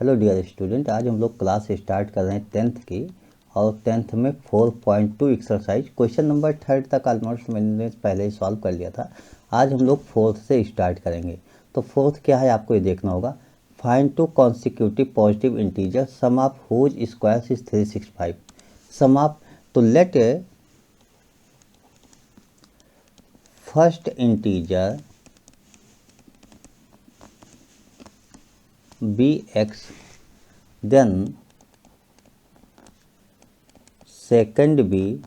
Hello dear student, आज हम लोग क्लास स्टार्ट कर रहे हैं 10th की। और 10th में 4.2 एक्सरसाइज क्वेश्चन नंबर 3 तक ऑलमोस्ट मैंने पहले ही सॉल्व कर लिया था। आज हम लोग 4th से स्टार्ट करेंगे। तो 4th क्या है आपको ये देखना होगा। Find two consecutive positive integer sum of whose square is 365। Sum of, तो let first integer be x, then second भी,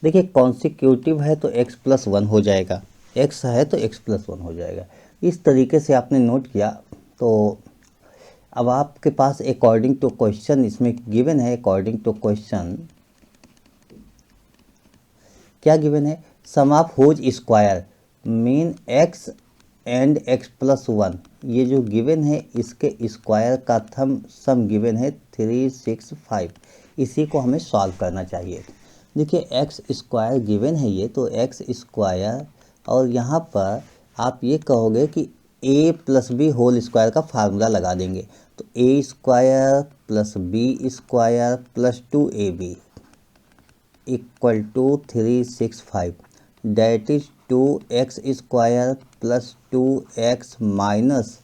देखिए कॉन्सिक्यूटिव है तो x प्लस 1 हो जाएगा, x है तो x प्लस 1 हो जाएगा। इस तरीके से आपने नोट किया। तो अब आपके पास अकॉर्डिंग टू क्वेश्चन इसमें गिवन है। अकॉर्डिंग टू क्वेश्चन क्या गिवन है? Sum of whose square mean x and x plus 1, ये जो गिवन है इसके स्क्वायर का सम गिवन है 365। इसी को हमें सॉल्व करना चाहिए। देखिए एक्स स्क्वायर गिवन है ये, तो एक्स स्क्वायर, और यहाँ पर आप ये कहोगे कि a plus B whole square का फार्मूला लगा देंगे। तो a square plus B square plus 2ab equal to 365, that is 2x square plus 2x minus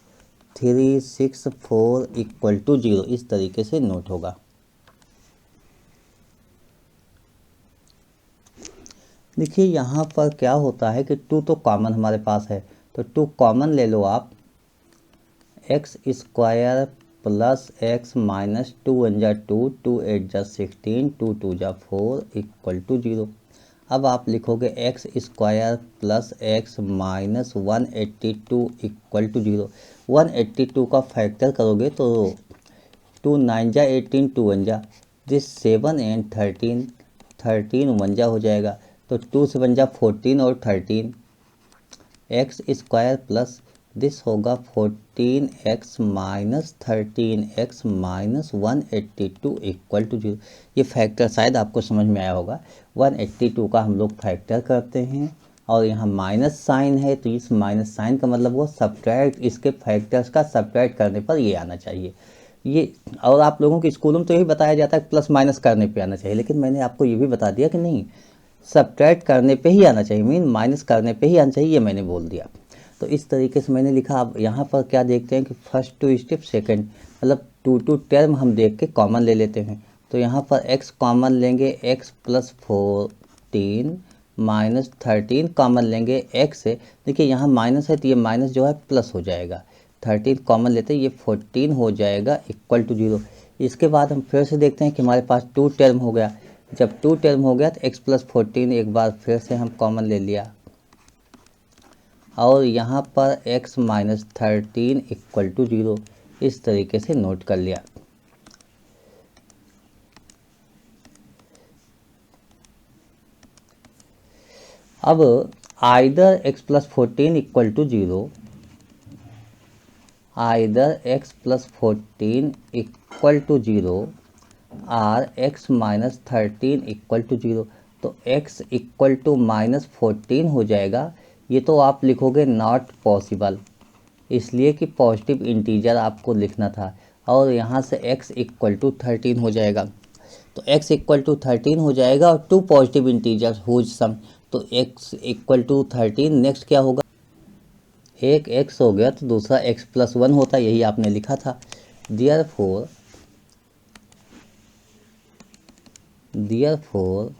364 equal to 0। इस तरीके से नोट होगा। देखिए यहाँ पर क्या होता है कि 2 तो कॉमन हमारे पास है, तो 2 कॉमन ले लो आप। X square plus x minus 2 1 जा 2, 2 8 जा 16, 2 2 जा 4 इक्वल टू 0। अब आप लिखोगे x square plus x minus 182 equal to 0। 182 का फैक्टर करोगे तो 2 9 जा 18, 2 1 जा दिस 7 एंड 13, 13 1 जा हो जाएगा। तो 2 से 1 जा 14 और 13 एक्स स्क्वायर प्लस दिस होगा 14x minus 13x minus 182 equal to 0। ये फैक्टर शायद आपको समझ में आया होगा। 182 का हम लोग फैक्टर करते हैं और यहाँ माइनस साइन है, तो इस माइनस साइन का मतलब वो सब्ट्रैक्ट, इसके फैक्टर्स का सब्ट्रैक्ट करने पर ये आना चाहिए। ये, और आप लोगों के स्कूलों में तो यही बताया जाता है प्लस माइनस करने पे आना चाहिए, लेकिन मैंने आपको ये भी बता दिया कि नहीं, सब्ट्रैक्ट करने पे ही आना चाहिए, मीन माइनस करने पे ही आना चाहिए, ये मैंने बोल दिया। तो इस तरीके से मैंने लिखा। अब यहाँ पर क्या देखते हैं कि फर्स्ट टू स्टेप सेकंड, मतलब टू टर्म हम देख के कॉमन ले लेते हैं। तो यहाँ पर x कॉमन लेंगे, x प्लस 14 माइनस 13 कॉमन लेंगे x से। देखिए यहाँ माइनस है तो ये माइनस जो है प्लस हो जाएगा। 13 कॉमन लेते हैं, ये 14 हो जाएगा इक्वल टू 0। इसके बाद हम फिर से देखते हैं कि हमारे पास 2 टर्म हो गया। जब 2 टर्म हो गया तो x प्लस 14 एक बार फिर से हम कॉमन ले लिया, और यहाँ पर x माइनस 13 इक्वल टू 0। इस तरीके से नोट कर लिया। अब either x plus 14 equal to 0, either x plus 14 equal to 0 or x minus 13 equal to 0। तो x इक्वल टू माइनस 14 हो जाएगा। ये तो आप लिखोगे नॉट पॉसिबल, इसलिए कि पॉजिटिव इंटीजर आपको लिखना था, और यहाँ से x इक्वल टू 13 हो जाएगा। तो x इक्वल टू 13 हो जाएगा और 2 पॉजिटिव इंटीजर हुज सम, तो x इक्वल टू 13। नेक्स्ट क्या होगा, एक x हो गया तो दूसरा x प्लस 1 होता, यही आपने लिखा था। देयरफॉर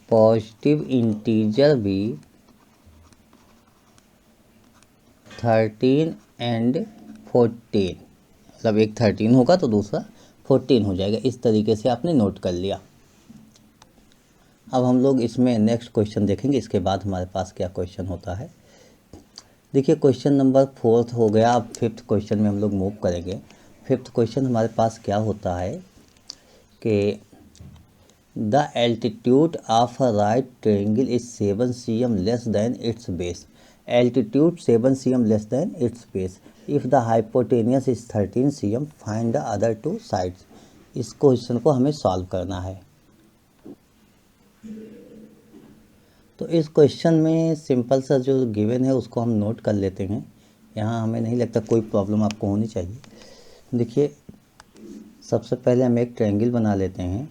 पॉजिटिव इंटीजर भी 13 एंड 14, मतलब एक 13 होगा तो दूसरा 14 हो जाएगा। इस तरीके से आपने नोट कर लिया। अब हम लोग इसमें नेक्स्ट क्वेश्चन देखेंगे, इसके बाद हमारे पास क्या क्वेश्चन होता है। देखिए क्वेश्चन नंबर 4 हो गया। अब 5th क्वेश्चन में हम लोग मूव करेंगे। 5th क्वेश्चन हमारे पास क्या होता है कि the altitude of a right triangle is 7 cm less than it's base. Altitude 7 cm less than it's base. If the hypotenuse is 13 cm, find the other 2 sides. इस क्वेश्चन को हमें solve करना है। तो इस क्वेश्चन में सिंपल सा जो गिवन है उसको हम नोट कर लेते हैं। यहाँ हमें नहीं लगता कोई प्रॉब्लम आपको होनी चाहिए। देखिए सबसे पहले हम एक ट्रायंगल बना लेते हैं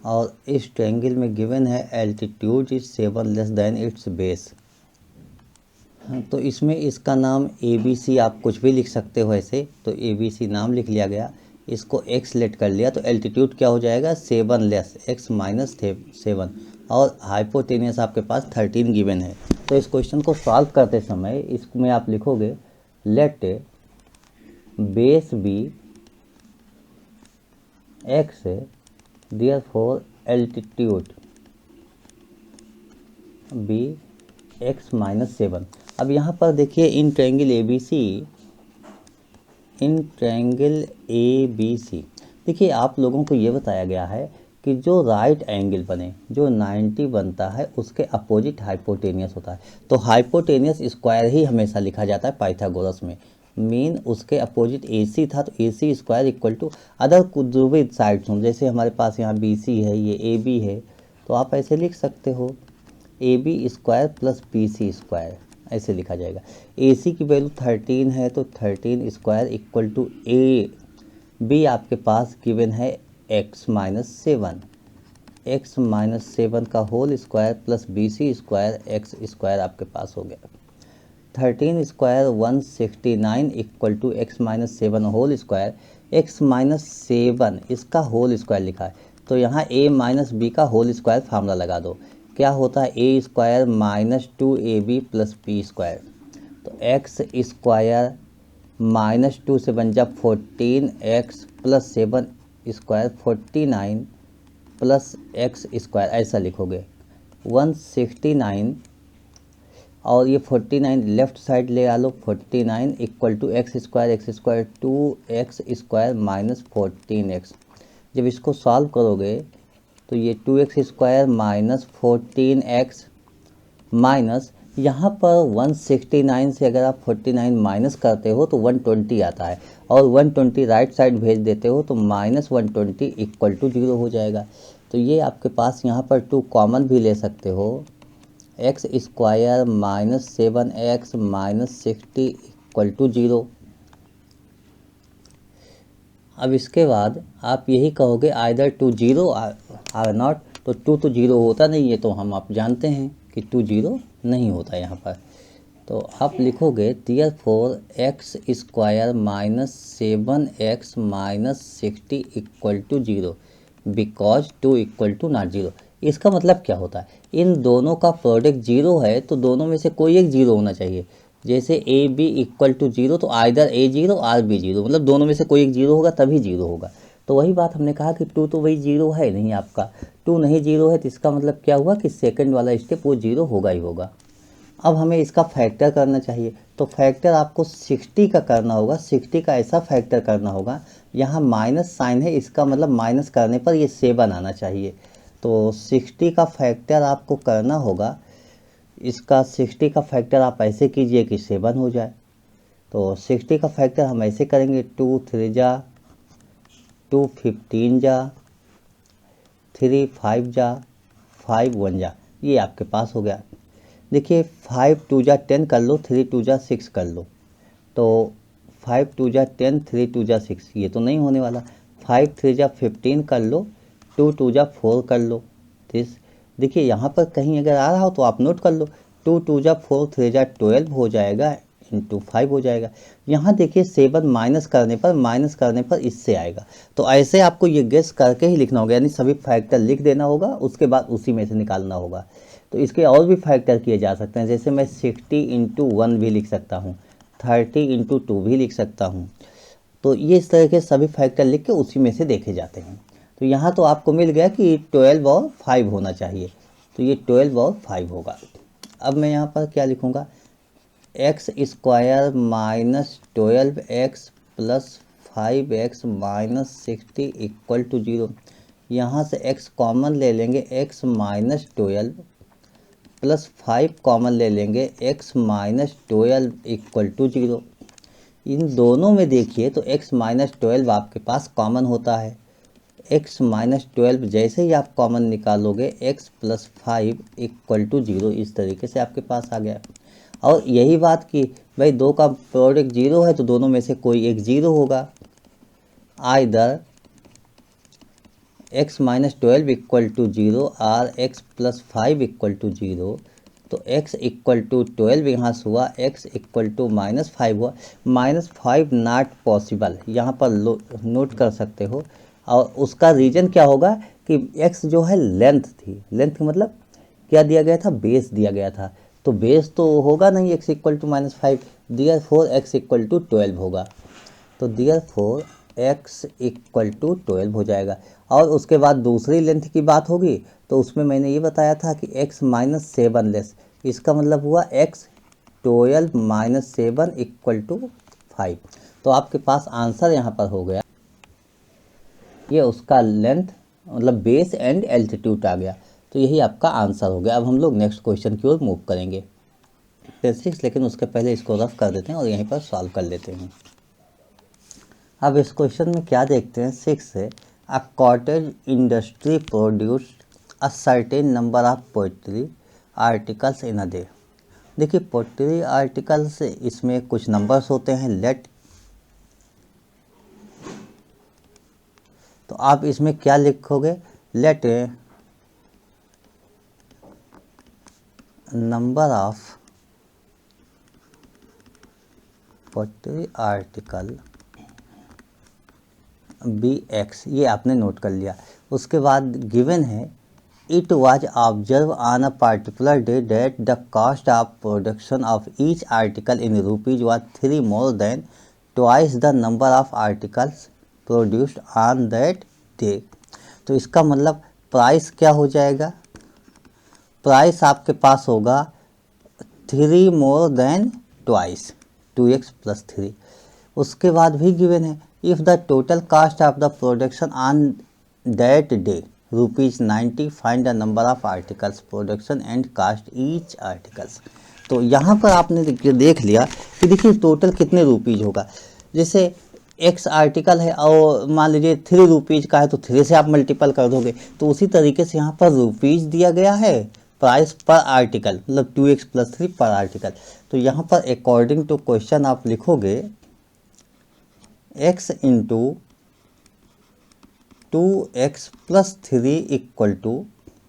और इस ट्रायंगल में गिवन है altitude is 7 less than it's base. तो इसमें इसका नाम ABC आप कुछ भी लिख सकते हो ऐसे, तो ABC नाम लिख लिया गया। इसको x लेट कर लिया तो एल्टीट्यूड क्या हो जाएगा 7 लेस x माइनस 7 और हाइपोटेनियस आपके पास 13 गिवन है। तो इस क्वेश्चन को सॉल्व करते समय इसमें आप लिखोगे let base be x therefore altitude be x minus 7। अब यहाँ पर देखिए इन ट्रायंगल ABC देखिए आप लोगों को ये बताया गया है कि जो राइट एंगल बने, जो 90 बनता है उसके अपोजिट हाइपोटेनियस होता है। तो हाइपोटेनियस स्क्वायर ही हमेशा लिखा जाता है पाइथागोरस में। मीन उसके अपोजिट AC था तो AC square equal to other जो भी साइड्स हों, जैसे हमारे पास यहाँ BC है, ये AB है, तो आप ऐसे लिख सकते हो AB square plus BC square, ऐसे लिखा जाएगा। AC की वैल्यू 13 है तो 13 स्क्वायर इक्वल टू AB आपके पास गिवन है x माइनस 7 का whole square plus BC square x square आपके पास हो गया। 13 square 169 equal to x minus 7 whole square, x minus 7 इसका होल स्क्वायर लिखा है तो यहाँ a माइनस b का होल स्क्वायर फार्मूला लगा दो। क्या होता है a square minus 2ab plus b square, तो x स्क्वायर माइनस 2 से बन जा 14x plus 7 square 49 plus x square, ऐसा लिखोगे 169 और ये 49 लेफ्ट साइड ले आ लो, 49 equal to x square 2x square minus 14x। जब इसको सॉल्व करोगे तो ये 2x square minus 14x minus यहाँ पर 169 से अगर आप 49 माइनस करते हो तो 120 आता है और 120 राइट साइड भेज देते हो तो माइनस 120 इक्वल टू 0 हो जाएगा। तो ये आपके पास यहाँ पर 2 कॉमन भी ले सकते हो, x square minus 7x minus 60 equal to 0। अब इसके बाद आप यही कहोगे आइदर 2 0 आर नॉट, तो 2 तो 0 होता नहीं है, तो हम आप जानते हैं कि 2 0 नहीं होता यहाँ पर। तो आप लिखोगे therefore x square minus 7x minus 60 equal to 0 because 2 equal to not 0। इसका मतलब क्या होता है, इन दोनों का प्रोडक्ट 0 है तो दोनों में से कोई एक 0 होना चाहिए। जैसे AB इक्वल टू 0 तो आइदर A 0 आर B 0, मतलब दोनों में से कोई एक 0 होगा तभी 0 होगा। तो वही बात हमने कहा कि 2 तो वही 0 है नहीं, आपका 2 नहीं 0 है तो इसका मतलब क्या हुआ कि सेकंड वाला स्टेप वो 0 होगा ही होगा। अब हमें इसका फैक्टर करना चाहिए, तो फैक्टर आपको 60 का करना होगा। 60 का ऐसा फैक्टर करना होगा, यहाँ माइनस साइन है, इसका मतलब माइनस करने पर ये 7 आना चाहिए। तो 60 का फैक्टर आपको करना होगा, इसका 60 का फैक्टर आप ऐसे कीजिए कि 7 हो जाए। तो 60 का फैक्टर हम ऐसे करेंगे 2 3 जा 2 15 जा 3 5 जा 5 1 जा, ये आपके पास हो गया। देखिए 5 2 जा 10 कर लो, 3 2 जा 6 कर लो, तो 5 2 जा 10 3 2 जा 6, ये तो नहीं होने वाला। 5 3 जा 15 कर लो, 2 2 जा 4 कर लो। देखिए यहाँ पर कहीं अगर आ रहा हो तो आप नोट कर लो, 2 2 जा 4 3 जा 12 हो जाएगा इंटू 5 हो जाएगा। यहाँ देखिए 7 माइनस करने पर इससे आएगा। तो ऐसे आपको ये गेस करके ही लिखना होगा, यानी सभी फैक्टर लिख देना होगा, उसके बाद उसी में से निकालना होगा। तो इसके और भी फैक्टर किए जा सकते हैं, जैसे मैं 60 इंटू 1 भी लिख सकता हूँ, 30 इंटू 2 भी लिख सकता हूँ। तो ये इस तरह के सभी फैक्टर लिख के उसी में से देखे जाते हैं। तो यहाँ तो आपको मिल गया कि 12 और 5 होना चाहिए, तो ये 12 और 5 होगा। अब मैं यहाँ पर क्या लिखूँगा, x square minus 12x plus 5x minus 60 equal to 0। यहाँ से x कॉमन ले लेंगे, x माइनस 12 प्लस 5 कॉमन ले लेंगे, x माइनस 12 इक्वल टू 0। इन दोनों में देखिए तो x माइनस 12 आपके पास कॉमन होता है। x माइनस 12 जैसे ही आप कॉमन निकालोगे x प्लस 5 इक्वल टू 0, इस तरीके से आपके पास आ गया। और यही बात कि भाई दो का प्रोडक्ट 0 है तो दोनों में से कोई एक 0 होगा। Either x minus 12 equal to 0 और x प्लस 5 इक्वल टू 0। तो x इक्वल टू 12 यहाँ से हुआ, x इक्वल टू माइनस 5 हुआ। माइनस 5 नॉट पॉसिबल, यहाँ पर नोट कर सकते हो। और उसका रीज़न क्या होगा कि x जो है लेंथ थी, लेंथ मतलब क्या दिया गया था, बेस दिया गया था। तो बेस तो होगा नहीं x equal to minus 5, therefore x equal to 12 होगा। तो therefore x equal to 12 हो जाएगा। और उसके बाद दूसरी लेंथ की बात होगी तो उसमें मैंने ये बताया था कि x माइनस 7 लेस, इसका मतलब हुआ x 12 माइनस 7 इक्वल टू 5। तो आपके पास आंसर यहाँ पर हो गया, ये उसका लेंथ मतलब बेस एंड एल्टीट्यूड आ गया। तो यही आपका आंसर हो गया। अब हम लोग नेक्स्ट क्वेश्चन की ओर मूव करेंगे 6, लेकिन उसके पहले इसको रफ कर देते हैं और यहीं पर सॉल्व कर लेते हैं। अब इस क्वेश्चन में क्या देखते हैं, 6 से a cottage industry produced a certain number of poetry articles in a day. देखिए पोएट्री आर्टिकल्स, इसमें कुछ नंबर्स होते हैं लेट। तो आप इसमें क्या लिखोगे, let number of poetry article be x, ये आपने नोट कर लिया। उसके बाद गिवन है it was observe on a particular day that the cost of production of each article in rupees was 3 more than twice the number of articles produced on that day. तो इसका मतलब price क्या हो जाएगा, price आपके पास होगा 3 more than twice, 2x plus 3। उसके बाद भी गिवन है if the total cost of the production on that day rupees 90, find the number of articles production and cost each articles. तो यहाँ पर आपने देख लिया कि देखिए टोटल कितने रुपीज़ होगा। जैसे एक्स आर्टिकल है और मान लीजिए 3 रुपीज़ का है तो 3 से आप मल्टीपल कर दोगे। तो उसी तरीके से यहाँ पर रुपीज़ दिया गया है, प्राइस पर आर्टिकल मतलब 2x प्लस 3 पर आर्टिकल। तो यहाँ पर अकॉर्डिंग टू क्वेश्चन आप लिखोगे x into 2x plus 3 equal to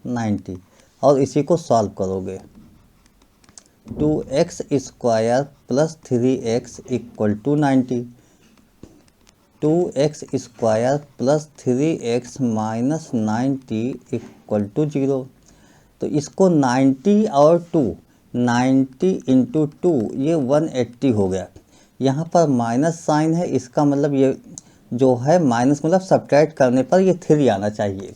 90 और इसी को सॉल्व करोगे 2x square plus 3x equal to 90, 2x square plus 3x minus 90 equal to 0। तो इसको 90 और 2, 90 इंटू 2 ये 180 हो गया। यहाँ पर माइनस साइन है, इसका मतलब ये जो है माइनस मतलब सब्ट्रैक्ट करने पर ये 3 आना चाहिए।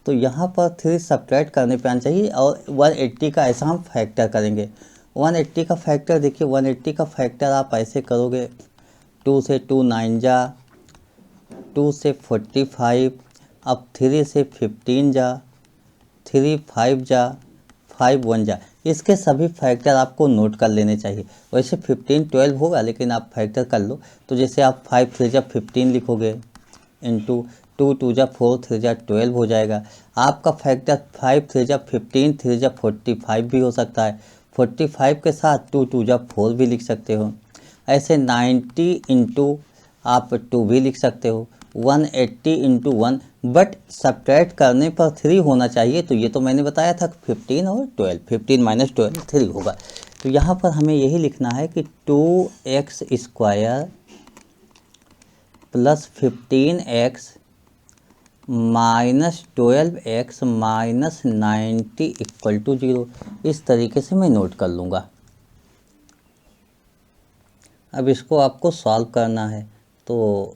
तो यहाँ पर 3 सब्ट्रैक्ट करने पे आना चाहिए और 180 का ऐसा हम फैक्टर करेंगे। 180 का फैक्टर देखिए, 180 का फैक्टर आप ऐसे करोगे 2 से 2 9 जा, 2 से 45, अब 3 से 15 जा, 3 5 जा, 5 1 जा। इसके सभी फैक्टर आपको नोट कर लेने चाहिए। वैसे 15 12 होगा लेकिन आप फैक्टर कर लो। तो जैसे आप 5 3 जा 15 लिखोगे इंटू 2 2 जा 4 3 जा 12 हो जाएगा। आपका फैक्टर 5 3 जा 15 3 जा 45 भी हो सकता है। 45 के साथ 2 2 जा 4 भी लिख सकते हो। ऐसे 90 इंटू आप 2 भी लिख सकते हो, 180 इंटू 1, बट सब्ट्रैक्ट करने पर 3 होना चाहिए। तो ये तो मैंने बताया था 15 और 12, 15 माइनस 12 3 होगा। तो यहाँ पर हमें यही लिखना है कि 2x square plus 15x minus 12x minus 90 equal to 0। इस तरीके से मैं नोट कर लूँगा। अब इसको आपको सॉल्व करना है, तो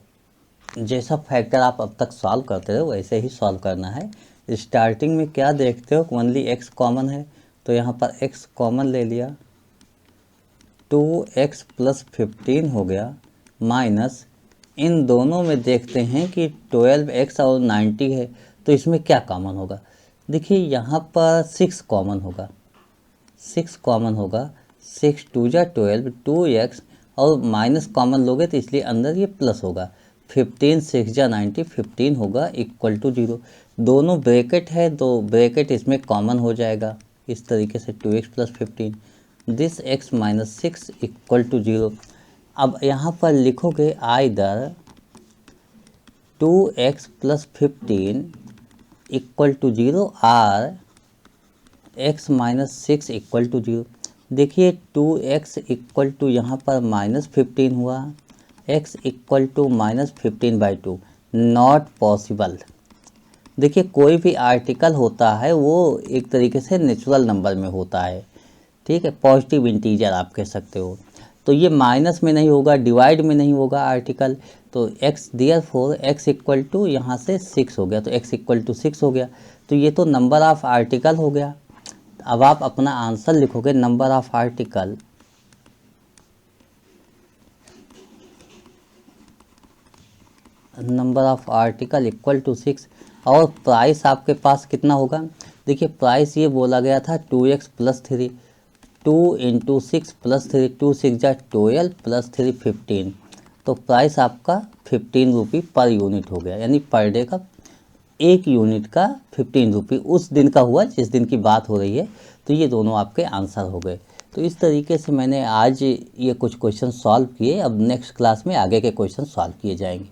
जैसा फैक्टर आप अब तक सॉल्व करते हो वैसे ही सॉल्व करना है। स्टार्टिंग में क्या देखते हो, ओनली x कॉमन है तो यहाँ पर x कॉमन ले लिया, 2x प्लस 15 हो गया, माइनस इन दोनों में देखते हैं कि 12x और 90 है तो इसमें क्या कॉमन होगा। देखिए यहाँ पर 6 कॉमन होगा, 6 कॉमन होगा, 6 2 जा 12, 2x और माइनस कॉमन लोगे तो इसलिए अंदर ये प्लस होगा। 15 6 जा 90, 15 होगा इक्वल टू 0। दोनों ब्रैकेट है तो ब्रैकेट इसमें कॉमन हो जाएगा। इस तरीके से 2x plus 15 this x minus 6 equal to 0। अब यहाँ पर लिखोगे either 2x plus 15 equal to 0 or x minus 6 equal to 0। देखिए 2x इक्वल टू यहाँ पर -15 हुआ, x equal to -15/2, not possible. देखिए कोई भी आर्टिकल होता है वो एक तरीके से नेचुरल नंबर में होता है, ठीक है, पॉजिटिव इंटीजर आप कह सकते हो। तो ये माइनस में नहीं होगा, डिवाइड में नहीं होगा आर्टिकल। तो x therefore x equal to यहाँ से 6 हो गया, तो x इक्वल टू 6 हो गया। तो ये तो नंबर ऑफ आर्टिकल हो गया। अब आप अपना आंसर लिखोगे number of article equal to 6। और प्राइस आपके पास कितना होगा? देखिए प्राइस ये बोला गया था 2x प्लस 3, 2 इंटू 6 प्लस 3, 2 6 जा 12 प्लस 3 15। तो प्राइस आपका 15 रुपी पर यूनिट हो गया, यानी पर डे का एक यूनिट का 15 रुपी उस दिन का हुआ जिस दिन की बात हो रही है। तो ये दोनों आपके आंसर हो गए। तो इस तरीके से मैंने आज ये कुछ क्वेश्चन सॉल्व किए। अब नेक्स्ट क्लास में आगे के क्वेश्चन सॉल्व किए जाएंगे।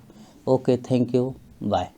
Okay, thank you, bye.